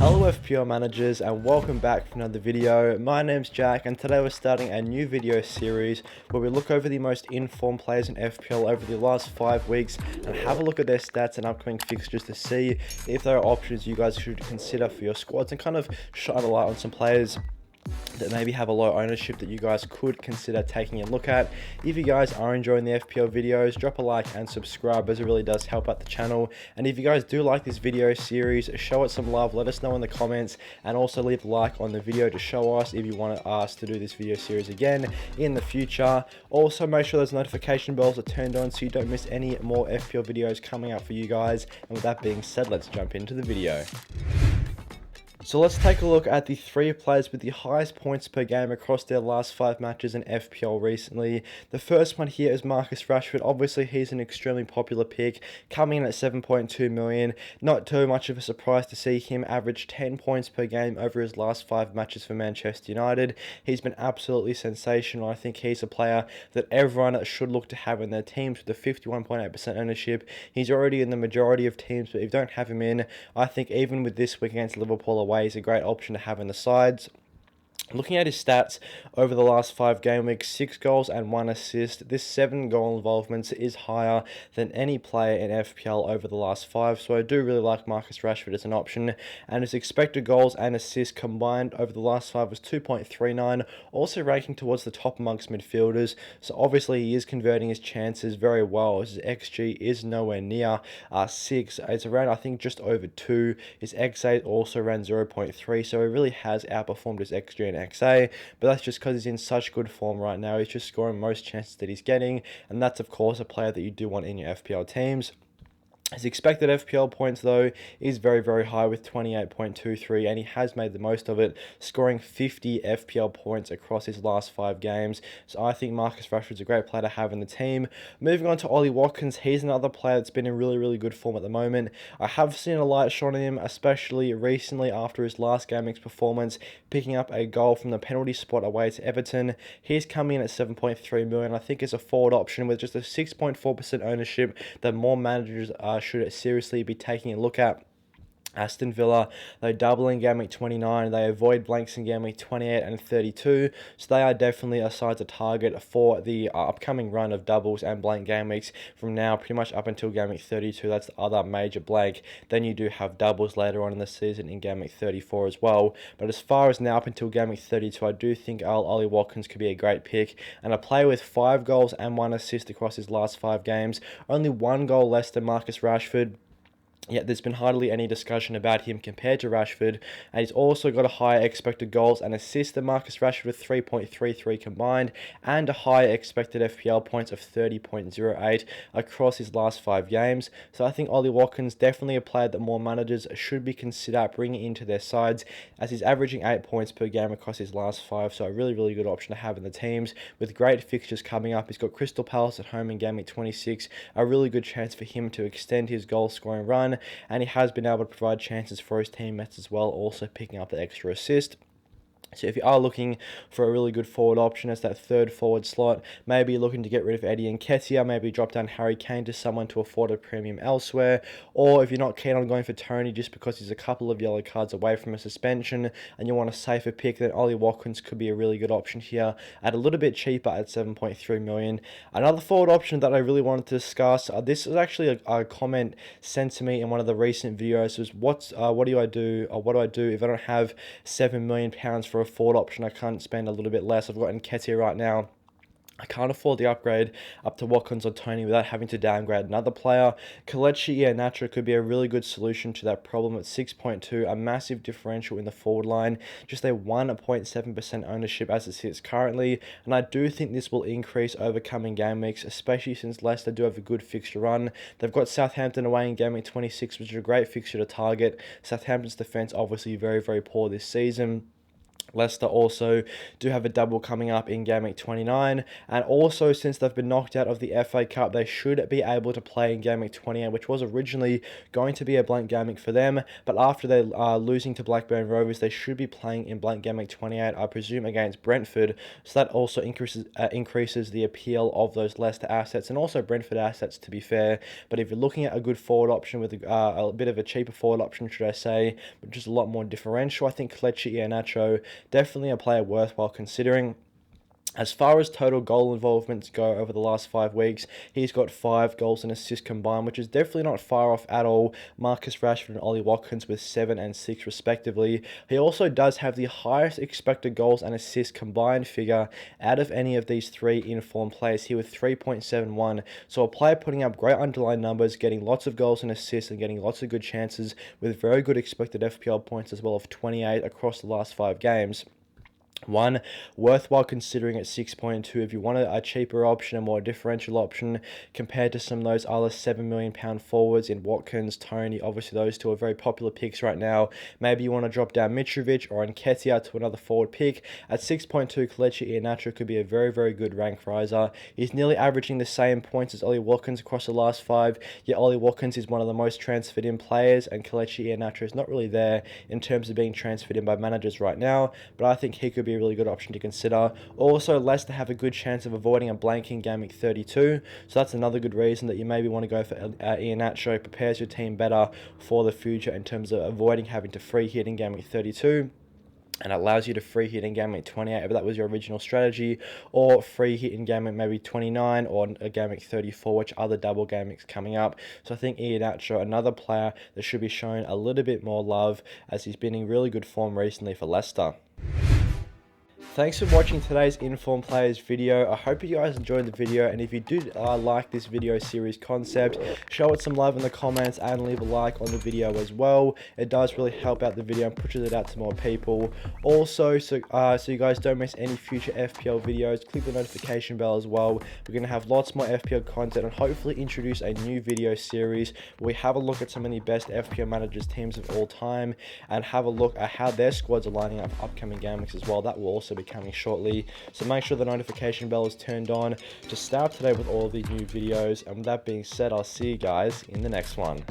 Hello FPL managers and welcome back for another video. My name's Jack and today we're starting a new video series where we look over the most informed players in FPL over the last 5 weeks and have a look at their stats and upcoming fixtures to see if there are options you guys should consider for your squads and kind of shine a light on some players that maybe have a low ownership that you guys could consider taking a look at. If you guys are enjoying the FPL videos, drop a like and subscribe as it really does help out the channel. And if you guys do like this video series, show it some love, let us know in the comments, and also leave a like on the video to show us if you want us to do this video series again in the future. Also make sure those notification bells are turned on so you don't miss any more FPL videos coming out for you guys. And with that being said, let's jump into the video. So let's take a look at the 3 players with the highest points per game across their last 5 matches in FPL recently. The first one here is Marcus Rashford. Obviously, he's an extremely popular pick, coming in at 7.2 million. Not too much of a surprise to see him average 10 points per game over his last 5 matches for Manchester United. He's been absolutely sensational. I think he's a player that everyone should look to have in their teams with a 51.8% ownership. He's already in the majority of teams, but if you don't have him in, I think even with this week against Liverpool away, is a great option to have in the sides. Looking at his stats over the last 5 game weeks, 6 goals and 1 assist. This 7 goal involvement is higher than any player in FPL over the last 5. So I do really like Marcus Rashford as an option. And his expected goals and assists combined over the last 5 was 2.39, also ranking towards the top amongst midfielders. So obviously he is converting his chances very well. His XG is nowhere near 6. It's around, I think, just over 2. His XA also ran 0.3. So he really has outperformed his XG and XA, but that's just because he's in such good form right now. He's just scoring most chances that he's getting, and that's of course a player that you do want in your FPL teams. His expected FPL points, though, is very, very high with 28.23, and he has made the most of it, scoring 50 FPL points across his last 5 games. So I think Marcus Rashford's a great player to have in the team. Moving on to Ollie Watkins, he's another player that's been in really, really good form at the moment. I have seen a light shone on him, especially recently after his last game's performance, picking up a goal from the penalty spot away to Everton. He's coming in at 7.3 million. I think is a forward option with just a 6.4% ownership that more managers should seriously be taking a look at. Aston Villa, they double in game week 29, they avoid blanks in game week 28 and 32, so they are definitely a side to target for the upcoming run of doubles and blank game weeks from now pretty much up until game week 32. That's the other major blank. Then you do have doubles later on in the season in game week 34 as well, but as far as now up until game week 32, I do think Ollie Watkins could be a great pick, and a player with 5 goals and 1 assist across his last 5 games, only 1 goal less than Marcus Rashford. Yet there's been hardly any discussion about him compared to Rashford, and he's also got a higher expected goals and assists than Marcus Rashford with 3.33 combined, and a higher expected FPL points of 30.08 across his last 5 games. So I think Ollie Watkins definitely a player that more managers should be consider bringing into their sides, as he's averaging 8 points per game across his last 5. So a really, really good option to have in the teams with great fixtures coming up. He's got Crystal Palace at home in game week 26, a really good chance for him to extend his goal scoring run. And he has been able to provide chances for his teammates as well, also picking up the extra assist. So if you are looking for a really good forward option as that 3rd forward slot, maybe you're looking to get rid of Eddie Nketiah, maybe drop down Harry Kane to someone to afford a premium elsewhere, or if you're not keen on going for Tony just because he's a couple of yellow cards away from a suspension and you want a safer pick, then Ollie Watkins could be a really good option here at a little bit cheaper at 7.3 million. Another forward option that I really wanted to discuss, this was actually a comment sent to me in one of the recent videos, was what do I do if I don't have £7 million for a forward option? I can't spend a little bit less. I've got Nketiah right now. I can't afford the upgrade up to Watkins or Tony without having to downgrade another player. Kelechi Iheanacho could be a really good solution to that problem at 6.2, a massive differential in the forward line, just a 1.7% ownership as it sits currently, and I do think this will increase over coming game weeks, especially since Leicester do have a good fixture run. They've got Southampton away in game week 26, which is a great fixture to target. Southampton's defence obviously very, very poor this season. Leicester also do have a double coming up in Game Week 29, and also since they've been knocked out of the FA Cup, they should be able to play in Game Week 28, which was originally going to be a blank Game Week for them, but after they are losing to Blackburn Rovers, they should be playing in blank Game Week 28, I presume, against Brentford, so that also increases the appeal of those Leicester assets, and also Brentford assets, to be fair. But if you're looking at a good forward option with a bit of a cheaper forward option, should I say, but just a lot more differential, I think Kelechi Iheanacho, definitely a player worthwhile considering. As far as total goal involvements go over the last 5 weeks, he's got 5 goals and assists combined, which is definitely not far off at all Marcus Rashford and Ollie Watkins with 7 and 6 respectively. He also does have the highest expected goals and assists combined figure out of any of these 3 informed players here with 3.71. So a player putting up great underlying numbers, getting lots of goals and assists and getting lots of good chances with very good expected FPL points as well of 28 across the last 5 games. One, worthwhile considering at 6.2 if you want a cheaper option, a more differential option compared to some of those other £7 million forwards in Watkins, Tony. Obviously, those two are very popular picks right now. Maybe you want to drop down Mitrovic or Nketiah to another forward pick. At 6.2, Kelechi Iheanacho could be a very, very good rank riser. He's nearly averaging the same points as Ollie Watkins across the last 5, yet Ollie Watkins is one of the most transferred in players, and Kelechi Iheanacho is not really there in terms of being transferred in by managers right now, but I think he could be a really good option to consider. Also, Leicester have a good chance of avoiding a blank in Game Week 32, so that's another good reason that you maybe want to go for Iheanacho. Prepares your team better for the future in terms of avoiding having to free hit in Game Week 32. And allows you to free hit in Game Week 28 if that was your original strategy, or free hit in Game Week maybe 29 or a Game Week 34, which other double Game Weeks coming up. So I think Iheanacho, another player that should be shown a little bit more love, as he's been in really good form recently for Leicester. Thanks for watching today's Informed Players video. I hope you guys enjoyed the video, and if you did like this video series concept, show it some love in the comments and leave a like on the video as well. It does really help out the video and pushes it out to more people. Also, so you guys don't miss any future FPL videos, click the notification bell as well. We're going to have lots more FPL content and hopefully introduce a new video series where we have a look at some of the best FPL managers teams of all time and have a look at how their squads are lining up for upcoming game weeks as well. That will also be coming shortly, so make sure the notification bell is turned on to stay up to date with all of these new videos. And with that being said, I'll see you guys in the next one.